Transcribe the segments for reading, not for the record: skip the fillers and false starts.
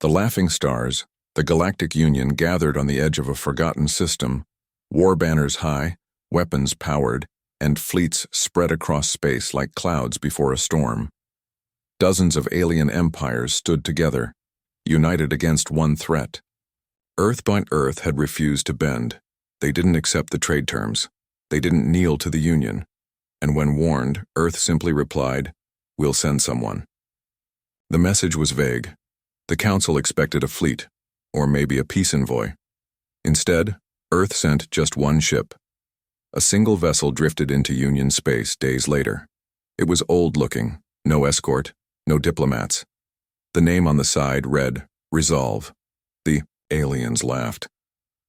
The laughing stars, the Galactic Union, gathered on the edge of a forgotten system, war banners high, weapons powered, and fleets spread across space like clouds before a storm. Dozens of alien empires stood together, united against one threat. Earth by Earth had refused to bend. They didn't accept the trade terms. They didn't kneel to the Union. And when warned, Earth simply replied, "We'll send someone." The message was vague. The Council expected a fleet, or maybe a peace envoy. Instead, Earth sent just one ship. A single vessel drifted into Union space days later. It was old-looking, no escort, no diplomats. The name on the side read, "Resolve." The aliens laughed.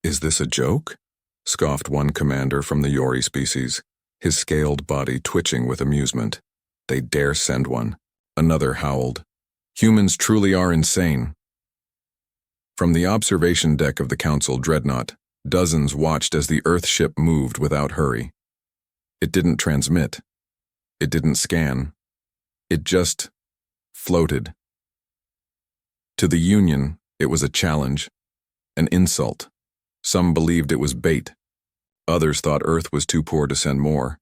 "Is this a joke?" scoffed one commander from the Yori species, his scaled body twitching with amusement. "They dare send one." Another howled. "Humans truly are insane." From the observation deck of the Council dreadnought, dozens watched as the Earth ship moved without hurry. It didn't transmit. It didn't scan. It just floated. To the Union, it was a challenge, an insult. Some believed it was bait. Others thought Earth was too poor to send more.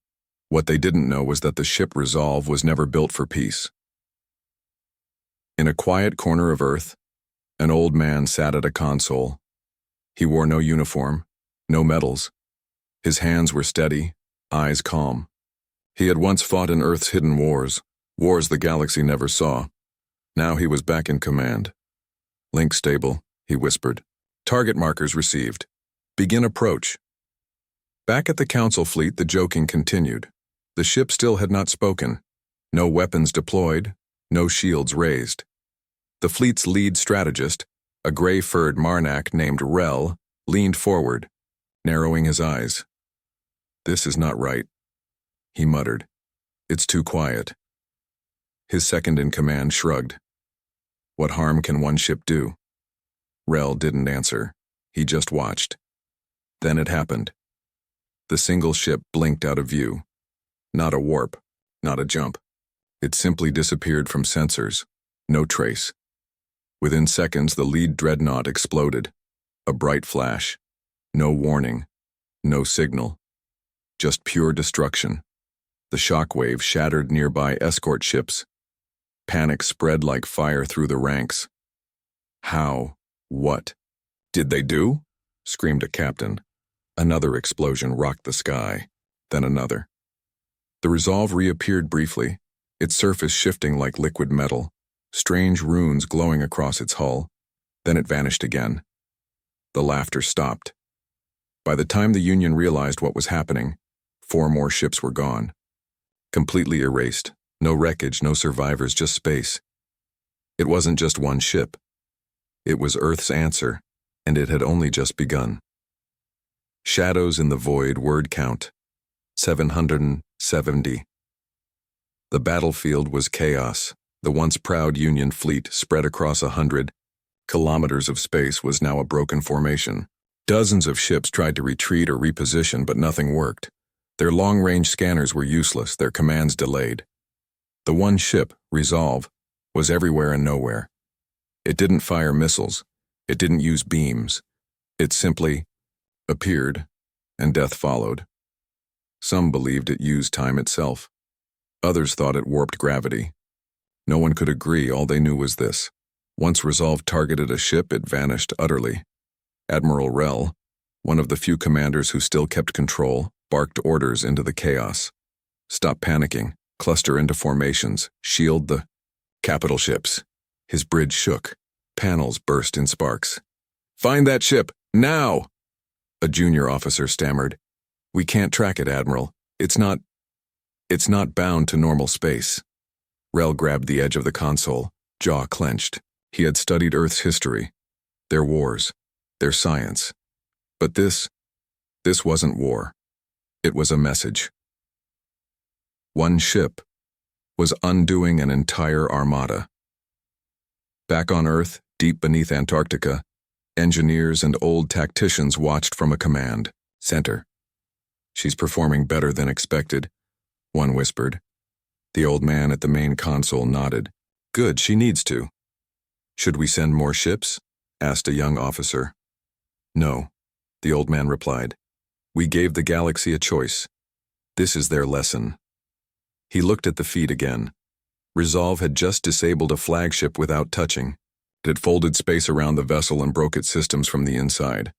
What they didn't know was that the ship Resolve was never built for peace. In a quiet corner of Earth, an old man sat at a console. He wore no uniform, no medals. His hands were steady, eyes calm. He had once fought in Earth's hidden wars, wars the galaxy never saw. Now he was back in command. "Link stable," he whispered. "Target markers received. Begin approach." Back at the Council fleet, the joking continued. The ship still had not spoken. No weapons deployed, no shields raised. The fleet's lead strategist, a gray-furred Marnak named Rel, leaned forward, narrowing his eyes. "This is not right," he muttered. "It's too quiet." His second-in-command shrugged. "What harm can one ship do?" Rel didn't answer. He just watched. Then it happened. The single ship blinked out of view. Not a warp, not a jump. It simply disappeared from sensors. No trace. Within seconds, the lead dreadnought exploded. A bright flash. No warning. No signal. Just pure destruction. The shockwave shattered nearby escort ships. Panic spread like fire through the ranks. "How? What did they do?" screamed a captain. Another explosion rocked the sky, then another. The Resolve reappeared briefly, its surface shifting like liquid metal, strange runes glowing across its hull. Then it vanished again. The laughter stopped. By the time the Union realized what was happening, 4 more ships were gone. Completely erased. No wreckage, no survivors, just space. It wasn't just one ship. It was Earth's answer, and it had only just begun. Shadows in the void, word count. 770. The battlefield was chaos. The once proud Union fleet spread across 100 kilometers of space was now a broken formation. Dozens of ships tried to retreat or reposition, but nothing worked. Their long-range scanners were useless, their commands delayed. The one ship, Resolve, was everywhere and nowhere. It didn't fire missiles. It didn't use beams. It simply appeared, and death followed. Some believed it used time itself. Others thought it warped gravity. No one could agree. All they knew was this. Once Resolve targeted a ship, it vanished utterly. Admiral Rel, one of the few commanders who still kept control, barked orders into the chaos. "Stop panicking. Cluster into formations. Shield the capital ships." His bridge shook. Panels burst in sparks. "Find that ship, now!" A junior officer stammered. "We can't track it, Admiral. It's not bound to normal space." Rel grabbed the edge of the console, jaw clenched. He had studied Earth's history, their wars, their science. But this wasn't war. It was a message. One ship was undoing an entire armada. Back on Earth, deep beneath Antarctica, engineers and old tacticians watched from a command center. "She's performing better than expected," one whispered. The old man at the main console nodded. "Good, she needs to." "Should we send more ships?" asked a young officer. "No," the old man replied. "We gave the galaxy a choice. This is their lesson." He looked at the feed again. Resolve had just disabled a flagship without touching. It had folded space around the vessel and broke its systems from the inside.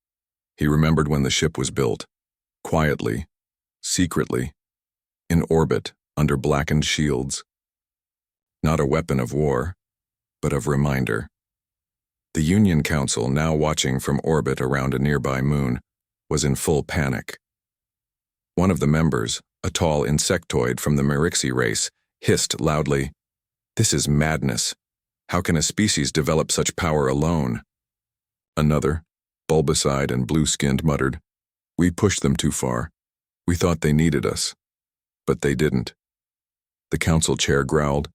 He remembered when the ship was built. Quietly, secretly, in orbit, under blackened shields. Not a weapon of war, but of reminder. The Union Council, now watching from orbit around a nearby moon, was in full panic. One of the members, a tall insectoid from the Merixi race, hissed loudly, "This is madness. How can a species develop such power alone?" Another, bulbous-eyed and blue-skinned, muttered, "We pushed them too far. We thought they needed us. But they didn't." The council chair growled,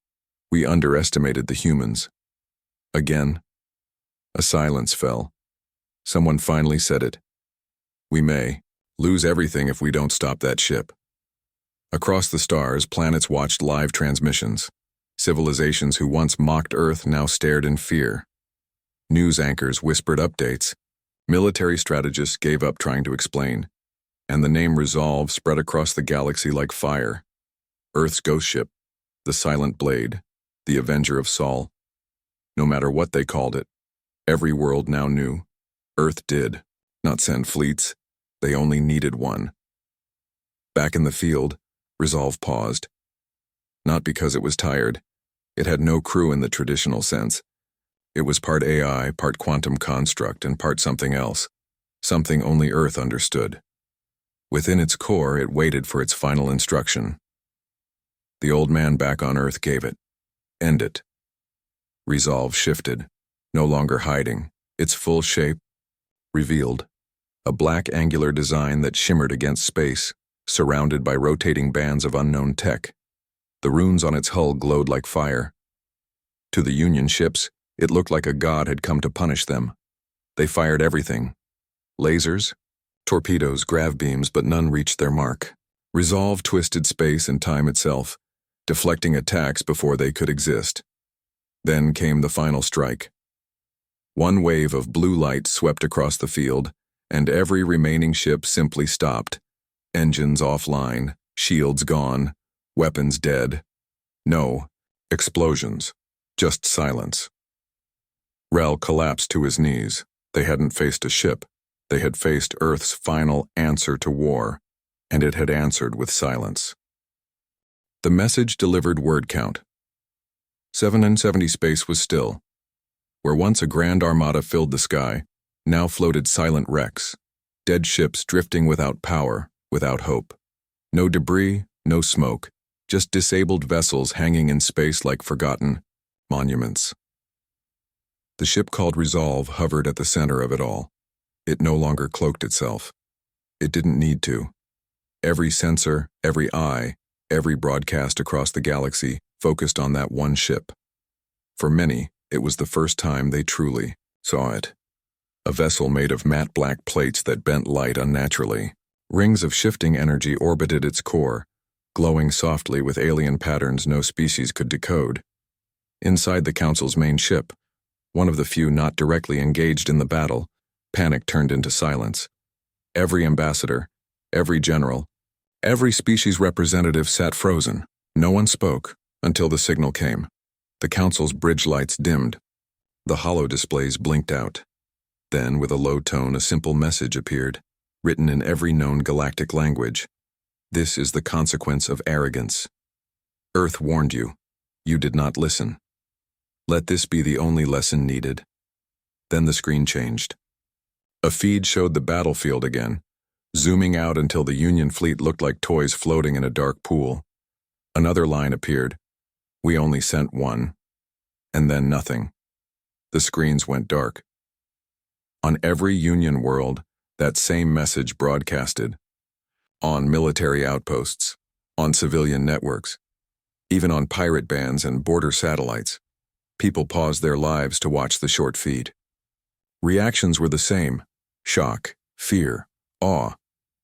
"We underestimated the humans." Again, a silence fell. Someone finally said it. "We may lose everything if we don't stop that ship." Across the stars, planets watched live transmissions. Civilizations who once mocked Earth now stared in fear. News anchors whispered updates. Military strategists gave up trying to explain. And the name Resolve spread across the galaxy like fire. Earth's ghost ship, the Silent Blade, the Avenger of Sol. No matter what they called it, every world now knew. Earth did not send fleets. They only needed one. Back in the field, Resolve paused. Not because it was tired. It had no crew in the traditional sense. It was part AI, part quantum construct, and part something else. Something only Earth understood. Within its core, it waited for its final instruction. The old man back on Earth gave it. End it. Resolve shifted, no longer hiding, its full shape revealed. A black angular design that shimmered against space, surrounded by rotating bands of unknown tech. The runes on its hull glowed like fire. To the Union ships, it looked like a god had come to punish them. They fired everything. Lasers, torpedoes, grav beams, but none reached their mark. Resolve twisted space and time itself, deflecting attacks before they could exist. Then came the final strike. One wave of blue light swept across the field, and every remaining ship simply stopped. Engines offline, shields gone, weapons dead. No explosions, just silence. Rel collapsed to his knees. They hadn't faced a ship. They had faced Earth's final answer to war, and it had answered with silence. The message delivered word count. 770 space was still. Where once a grand armada filled the sky, now floated silent wrecks, dead ships drifting without power, without hope. No debris, no smoke, just disabled vessels hanging in space like forgotten monuments. The ship called Resolve hovered at the center of it all. It no longer cloaked itself. It didn't need to. Every sensor, every eye, every broadcast across the galaxy focused on that one ship. For many, it was the first time they truly saw it. A vessel made of matte black plates that bent light unnaturally. Rings of shifting energy orbited its core, glowing softly with alien patterns no species could decode. Inside the Council's main ship, one of the few not directly engaged in the battle, panic turned into silence. Every ambassador, every general, every species representative sat frozen. No one spoke until the signal came. The Council's bridge lights dimmed. The holo displays blinked out. Then, with a low tone, a simple message appeared, written in every known galactic language. This is the consequence of arrogance. Earth warned you. You did not listen. Let this be the only lesson needed. Then the screen changed. A feed showed the battlefield again, zooming out until the Union fleet looked like toys floating in a dark pool. Another line appeared. We only sent one. And then nothing. The screens went dark. On every Union world, that same message broadcasted. On military outposts, on civilian networks, even on pirate bands and border satellites, people paused their lives to watch the short feed. Reactions were the same: shock, fear, awe.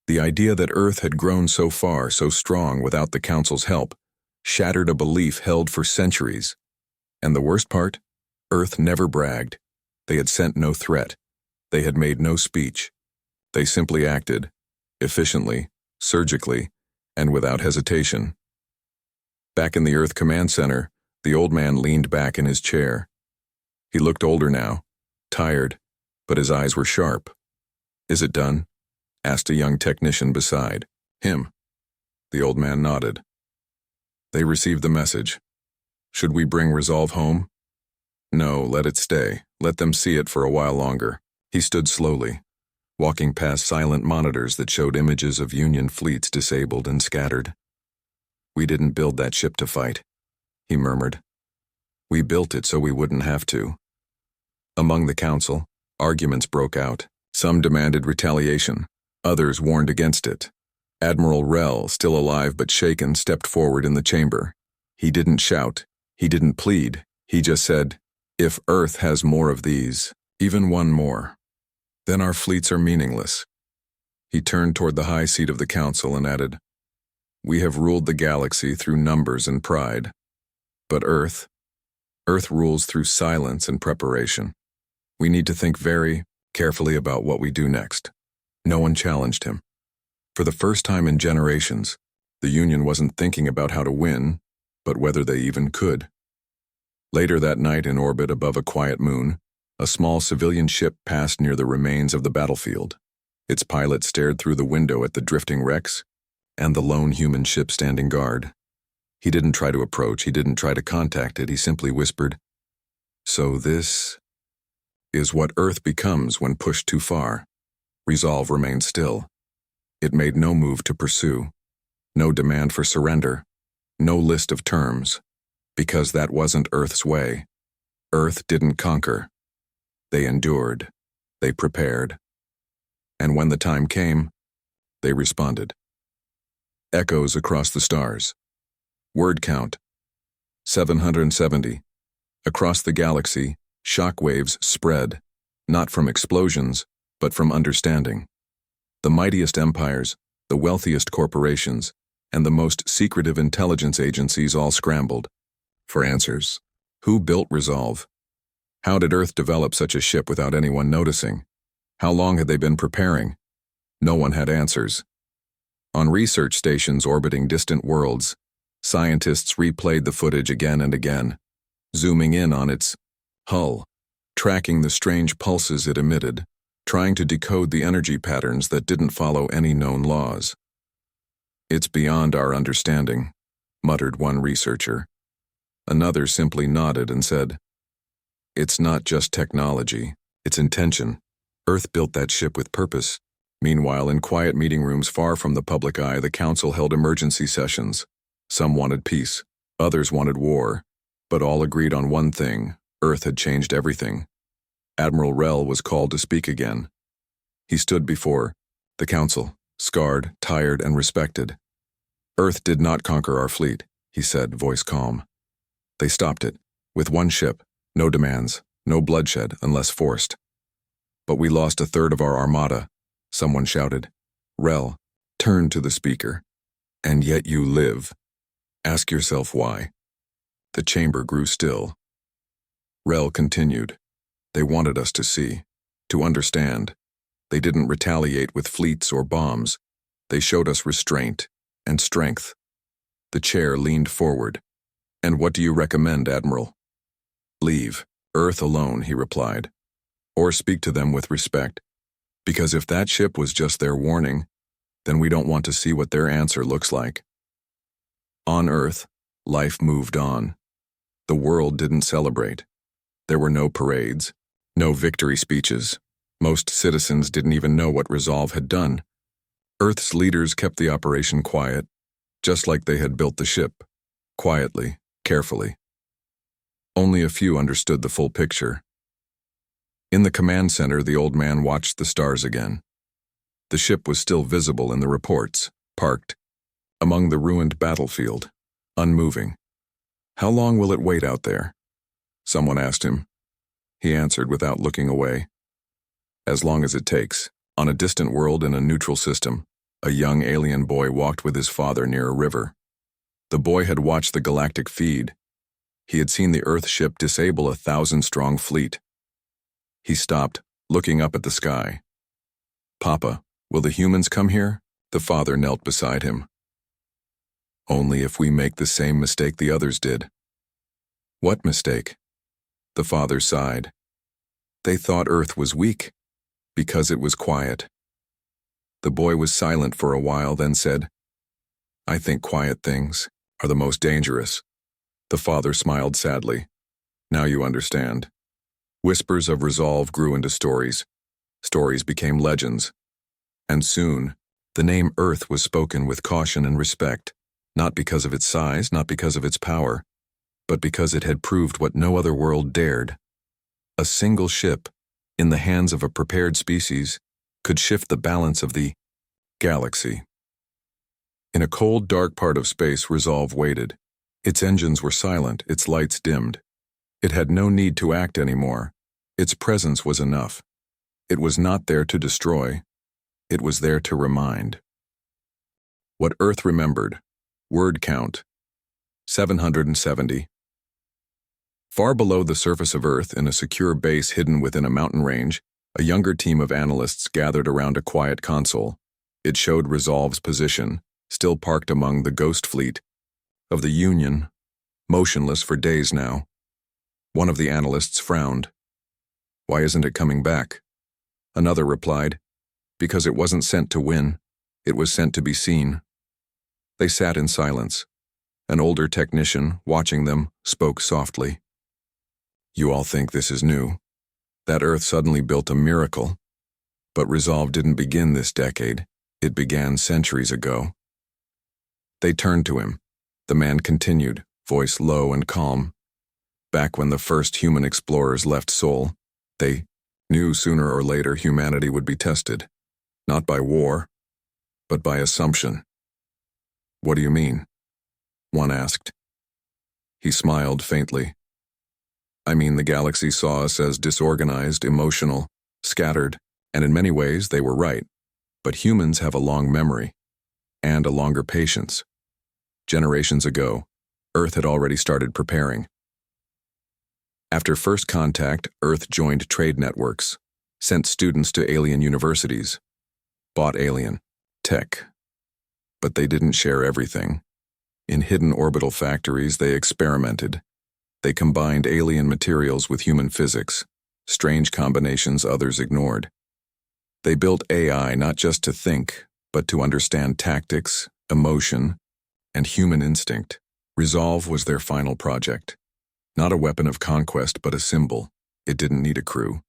The idea that Earth had grown so far, so strong without the Council's help, shattered a belief held for centuries. And the worst part? Earth never bragged. They had sent no threat. They had made no speech. They simply acted, efficiently, surgically, and without hesitation. Back in the Earth Command Center, the old man leaned back in his chair. He looked older now, tired, but his eyes were sharp. "Is it done?" asked a young technician beside him. The old man nodded. "They received the message. Should we bring Resolve home?" "No, let it stay. Let them see it for a while longer." He stood slowly, walking past silent monitors that showed images of Union fleets disabled and scattered. "We didn't build that ship to fight," he murmured. "We built it so we wouldn't have to." Among the council, arguments broke out. Some demanded retaliation. Others warned against it. Admiral Rel, still alive but shaken, stepped forward in the chamber. He didn't shout. He didn't plead. He just said, "If Earth has more of these, even one more, then our fleets are meaningless." He turned toward the high seat of the council and added, "We have ruled the galaxy through numbers and pride. But Earth rules through silence and preparation. We need to think very carefully about what we do next." No one challenged him. For the first time in generations, the Union wasn't thinking about how to win, but whether they even could. Later that night, in orbit above a quiet moon, a small civilian ship passed near the remains of the battlefield. Its pilot stared through the window at the drifting wrecks and the lone human ship standing guard. He didn't try to approach, he didn't try to contact it, he simply whispered, "So this is what Earth becomes when pushed too far." Resolve remained still. It made no move to pursue, no demand for surrender, no list of terms, because that wasn't Earth's way. Earth didn't conquer. They endured. They prepared. And when the time came, they responded. Echoes across the stars. Word count: 770. Across the galaxy, shock waves spread, not from explosions, but from understanding. The mightiest empires, the wealthiest corporations, and the most secretive intelligence agencies all scrambled for answers. Who built Resolve? How did Earth develop such a ship without anyone noticing? How long had they been preparing? No one had answers. On research stations orbiting distant worlds, scientists replayed the footage again and again, zooming in on its hull, tracking the strange pulses it emitted, trying to decode the energy patterns that didn't follow any known laws. "It's beyond our understanding," muttered one researcher. Another simply nodded and said, "It's not just technology, it's intention. Earth built that ship with purpose." Meanwhile, in quiet meeting rooms far from the public eye, the council held emergency sessions. Some wanted peace, others wanted war, but all agreed on one thing: Earth had changed everything. Admiral Rel was called to speak again. He stood before the council, scarred, tired, and respected. "Earth did not conquer our fleet," he said, voice calm. "They stopped it, with one ship, no demands, no bloodshed unless forced. But we lost a third of our armada," someone shouted. Rel turned to the speaker. "And yet you live. Ask yourself why." The chamber grew still. Rel continued. "They wanted us to see, to understand. They didn't retaliate with fleets or bombs. They showed us restraint and strength." The chair leaned forward. "And what do you recommend, Admiral?" "Leave Earth alone," he replied. "Or speak to them with respect. Because if that ship was just their warning, then we don't want to see what their answer looks like." On Earth, life moved on. The world didn't celebrate. There were no parades, no victory speeches. Most citizens didn't even know what Resolve had done. Earth's leaders kept the operation quiet, just like they had built the ship, quietly, carefully. Only a few understood the full picture. In the command center, the old man watched the stars again. The ship was still visible in the reports, parked among the ruined battlefield, unmoving. "How long will it wait out there?" someone asked him. He answered without looking away. "As long as it takes." On a distant world in a neutral system, a young alien boy walked with his father near a river. The boy had watched the galactic feed. He had seen the Earth ship disable a 1,000-strong fleet. He stopped, looking up at the sky. "Papa, will the humans come here?" The father knelt beside him. "Only if we make the same mistake the others did." "What mistake?" The father sighed. "They thought Earth was weak, because it was quiet." The boy was silent for a while, then said, "I think quiet things are the most dangerous." The father smiled sadly. "Now you understand." Whispers of resolve grew into stories. Stories became legends. And soon, the name Earth was spoken with caution and respect, not because of its size, not because of its power, but because it had proved what no other world dared. A single ship, in the hands of a prepared species, could shift the balance of the galaxy. In a cold, dark part of space, Resolve waited. Its engines were silent, its lights dimmed. It had no need to act anymore. Its presence was enough. It was not there to destroy. It was there to remind. What Earth remembered. Word count: 770. Far below the surface of Earth, in a secure base hidden within a mountain range, a younger team of analysts gathered around a quiet console. It showed Resolve's position, still parked among the ghost fleet of the Union, motionless for days now. One of the analysts frowned. "Why isn't it coming back?" Another replied, "Because it wasn't sent to win. It was sent to be seen." They sat in silence. An older technician, watching them, spoke softly. "You all think this is new. That Earth suddenly built a miracle. But Resolve didn't begin this decade. It began centuries ago." They turned to him. The man continued, voice low and calm. "Back when the first human explorers left Sol, they knew sooner or later humanity would be tested. Not by war, but by assumption." "What do you mean?" one asked. He smiled faintly. "I mean, the galaxy saw us as disorganized, emotional, scattered, and in many ways they were right. But humans have a long memory, and a longer patience. Generations ago, Earth had already started preparing. After first contact, Earth joined trade networks, sent students to alien universities, bought alien tech. But they didn't share everything. In hidden orbital factories, they experimented. They combined alien materials with human physics, strange combinations others ignored. They built AI not just to think, but to understand tactics, emotion, and human instinct. Resolve was their final project. Not a weapon of conquest, but a symbol. It didn't need a crew.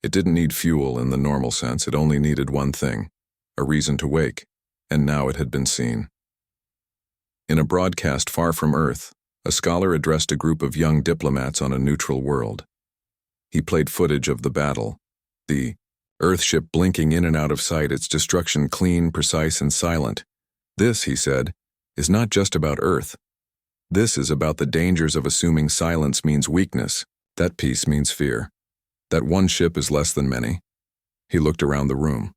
It didn't need fuel in the normal sense. It only needed one thing: a reason to wake. And now it had been seen. In a broadcast far from Earth, a scholar addressed a group of young diplomats on a neutral world. He played footage of the battle, the Earthship blinking in and out of sight, its destruction clean, precise, and silent. "This," he said, "is not just about Earth. This is about the dangers of assuming silence means weakness, that peace means fear, that one ship is less than many." He looked around the room.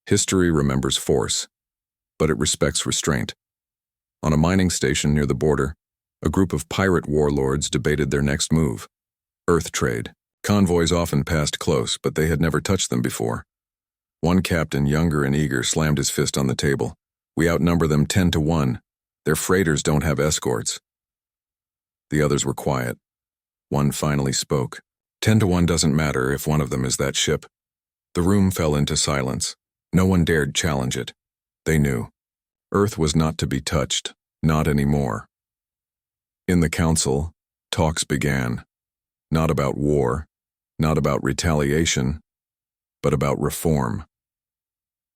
History remembers force, but it respects restraint. On a mining station near the border, a group of pirate warlords debated their next move: Earth trade. Convoys often passed close, but they had never touched them before. One captain, younger and eager, slammed his fist on the table. "We outnumber them 10-1. Their freighters don't have escorts." The others were quiet. One finally spoke. 10-1 doesn't matter if one of them is that ship." The room fell into silence. No one dared challenge it. They knew. Earth was not to be touched, not anymore. In the council, talks began. Not about war, not about retaliation, but about reform.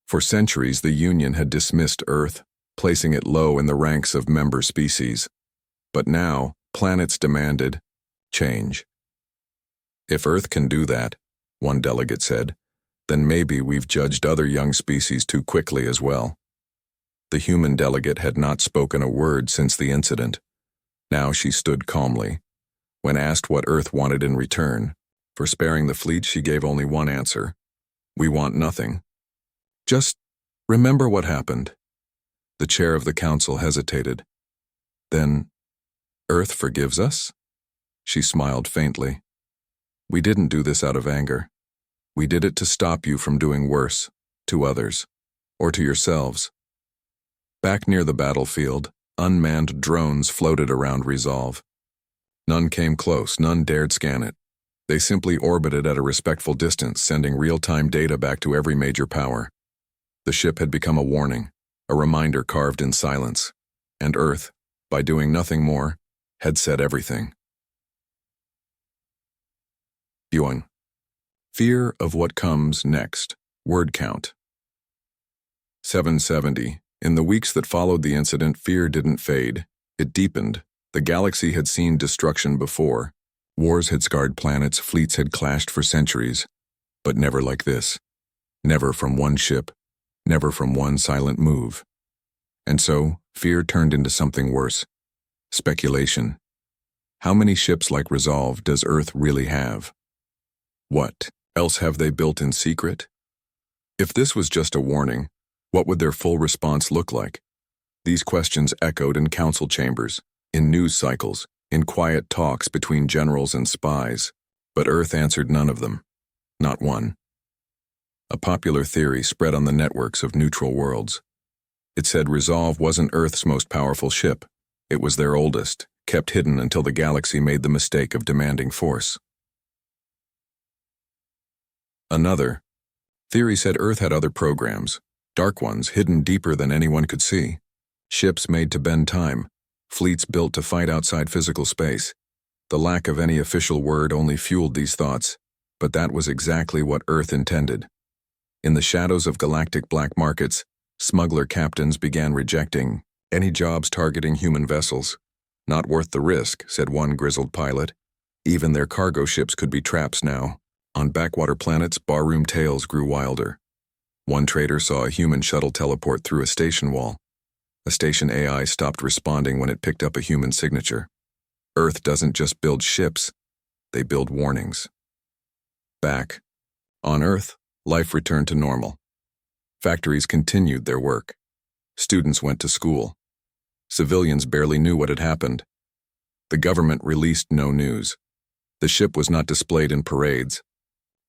For centuries, the Union had dismissed Earth, placing it low in the ranks of member species. But now, planets demanded change. "If Earth can do that," one delegate said, "then maybe we've judged other young species too quickly as well." The human delegate had not spoken a word since the incident. Now she stood calmly. When asked what Earth wanted in return for sparing the fleet, she gave only one answer: "We want nothing. Just remember what happened." The chair of the council hesitated. "Then Earth forgives us?" She smiled faintly. We didn't do this out of anger. We did it to stop you from doing worse, to others, or to yourselves. Back near the battlefield, unmanned drones floated around Resolve. None came close, none dared scan it. They simply orbited at a respectful distance, sending real-time data back to every major power. The ship had become a warning, a reminder carved in silence. And Earth, by doing nothing more, had said everything. Yuan. Fear of what comes next. Word count. 770. In the weeks that followed the incident, fear didn't fade. It deepened. The galaxy had seen destruction before. Wars had scarred planets, fleets had clashed for centuries. But never like this. Never from one ship. Never from one silent move. And so, fear turned into something worse. Speculation. How many ships like Resolve does Earth really have? What else have they built in secret? If this was just a warning, what would their full response look like? These questions echoed in council chambers, in news cycles, in quiet talks between generals and spies, but Earth answered none of them. Not one. A popular theory spread on the networks of neutral worlds. It said Resolve wasn't Earth's most powerful ship. It was their oldest, kept hidden until the galaxy made the mistake of demanding force. Another theory said Earth had other programs, dark ones hidden deeper than anyone could see. Ships made to bend time, fleets built to fight outside physical space. The lack of any official word only fueled these thoughts, but that was exactly what Earth intended. In the shadows of galactic black markets, smuggler captains began rejecting any jobs targeting human vessels. Not worth the risk, said one grizzled pilot. Even their cargo ships could be traps now. On backwater planets, barroom tales grew wilder. One trader saw a human shuttle teleport through a station wall. A station AI stopped responding when it picked up a human signature. Earth doesn't just build ships, they build warnings. Back on Earth, life returned to normal. Factories continued their work. Students went to school. Civilians barely knew what had happened. The government released no news. The ship was not displayed in parades.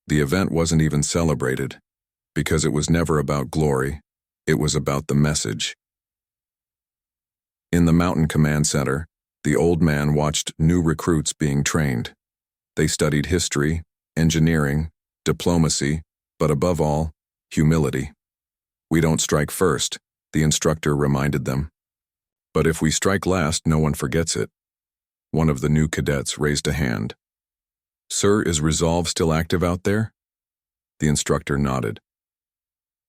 The event wasn't even celebrated, because it was never about glory, it was about the message. In the Mountain Command Center, the old man watched new recruits being trained. They studied history, engineering, diplomacy, but above all, humility. We don't strike first, the instructor reminded them. But if we strike last, no one forgets it. One of the new cadets raised a hand. Sir, is Resolve still active out there? The instructor nodded.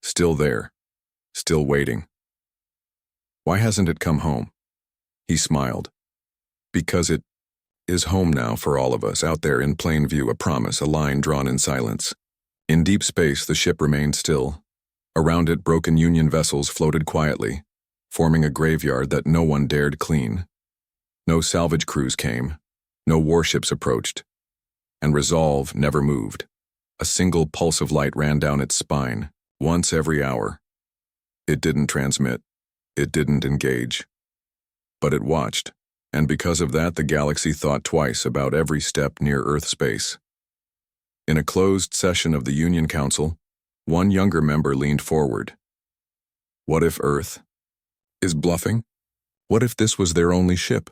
Still there. Still waiting. Why hasn't it come home? He smiled. Because it is home now for all of us, out there in plain view, a promise, a line drawn in silence. In deep space, the ship remained still. Around it, broken Union vessels floated quietly, forming a graveyard that no one dared clean. No salvage crews came. No warships approached. And Resolve never moved. A single pulse of light ran down its spine, once every hour. It didn't transmit. It didn't engage. But it watched, and because of that, the galaxy thought twice about every step near Earth space. In a closed session of the Union Council, one younger member leaned forward. What if Earth is bluffing? What if this was their only ship?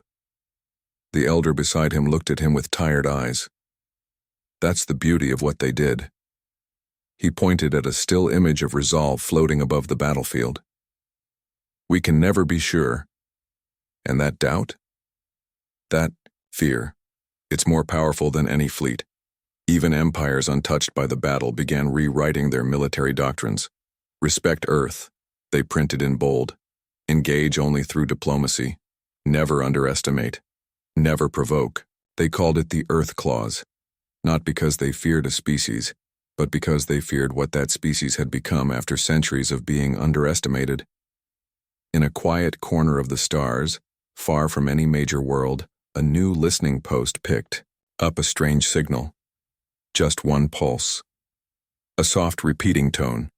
The elder beside him looked at him with tired eyes. That's the beauty of what they did. He pointed at a still image of Resolve floating above the battlefield. We can never be sure. And that doubt? That fear. It's more powerful than any fleet. Even empires untouched by the battle began rewriting their military doctrines. Respect Earth, they printed in bold. Engage only through diplomacy. Never underestimate. Never provoke. They called it the Earth Clause. Not because they feared a species, but because they feared what that species had become after centuries of being underestimated. In a quiet corner of the stars, far from any major world, a new listening post picked up a strange signal. Just one pulse. A soft repeating tone.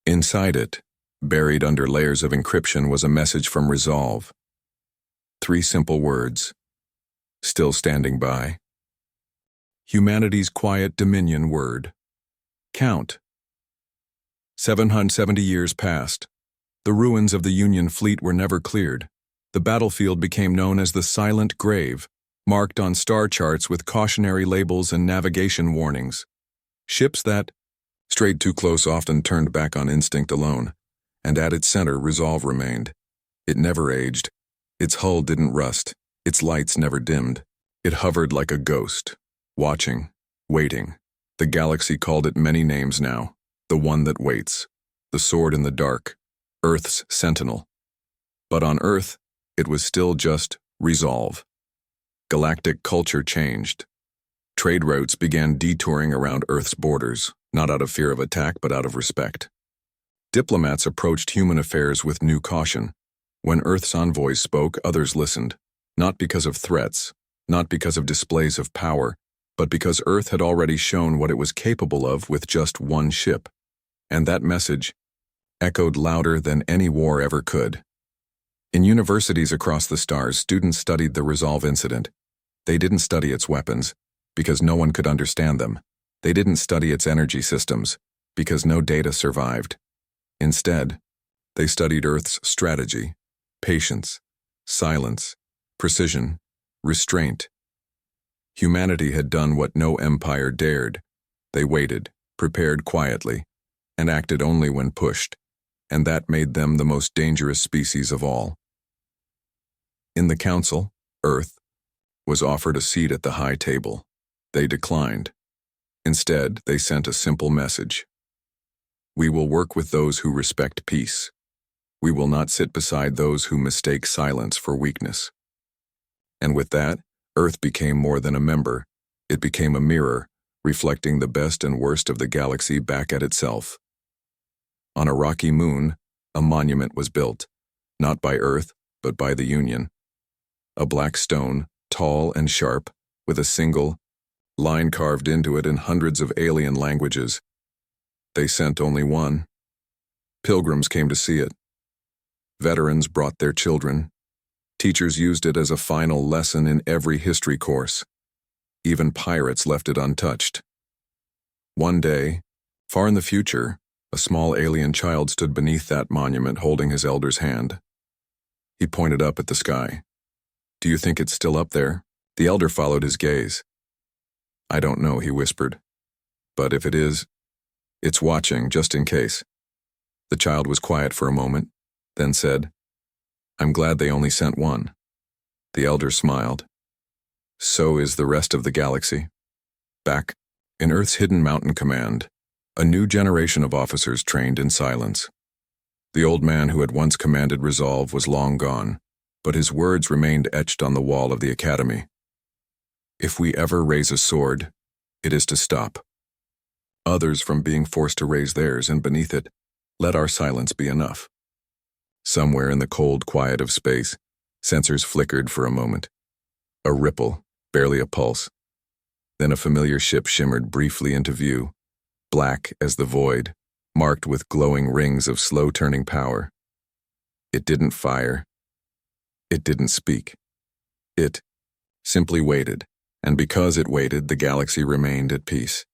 Inside it, buried under layers of encryption, was a message from Resolve. 3 simple words. still standing by. Humanity's quiet dominion word. Count. 770 years passed. The ruins of the Union fleet were never cleared. The battlefield became known as the Silent Grave, marked on star charts with cautionary labels and navigation warnings. Ships that strayed too close often turned back on instinct alone, and at its center resolve remained. It never aged. Its hull didn't rust. Its lights never dimmed. It hovered like a ghost, watching, waiting. The galaxy called it many names now. The one that waits. The sword in the dark. Earth's sentinel. But on Earth, it was still just resolve. Galactic culture changed. Trade routes began detouring around Earth's borders, not out of fear of attack but out of respect. Diplomats approached human affairs with new caution. When Earth's envoys spoke, others listened, not because of threats, not because of displays of power, but because Earth had already shown what it was capable of with just one ship. And that message echoed louder than any war ever could. In universities across the stars, students studied the Resolve incident. They didn't study its weapons, because no one could understand them. They didn't study its energy systems, because no data survived. Instead, they studied Earth's strategy, patience, silence, precision, restraint. Humanity had done what no empire dared. They waited, prepared quietly, and acted only when pushed, and that made them the most dangerous species of all. In the council, Earth was offered a seat at the high table. They declined. Instead, they sent a simple message. We will work with those who respect peace. We will not sit beside those who mistake silence for weakness. And with that, Earth became more than a member. It became a mirror, reflecting the best and worst of the galaxy back at itself. On a rocky moon, a monument was built, not by Earth, but by the Union. A black stone, tall and sharp, with a single line carved into it in hundreds of alien languages. They sent only one. Pilgrims came to see it. Veterans brought their children. Teachers used it as a final lesson in every history course. Even pirates left it untouched. One day, far in the future, a small alien child stood beneath that monument holding his elder's hand. He pointed up at the sky. Do you think it's still up there? The elder followed his gaze. I don't know, he whispered. But if it is, it's watching, just in case. The child was quiet for a moment, then said, I'm glad they only sent one. The elder smiled. So is the rest of the galaxy. Back in Earth's hidden mountain command, a new generation of officers trained in silence. The old man who had once commanded Resolve was long gone, but his words remained etched on the wall of the academy. If we ever raise a sword, it is to stop others from being forced to raise theirs, and beneath it, let our silence be enough. Somewhere in the cold quiet of space, sensors flickered for a moment. A ripple, barely a pulse. Then a familiar ship shimmered briefly into view, black as the void, marked with glowing rings of slow-turning power. It didn't fire. It didn't speak. It simply waited, and because it waited, the galaxy remained at peace.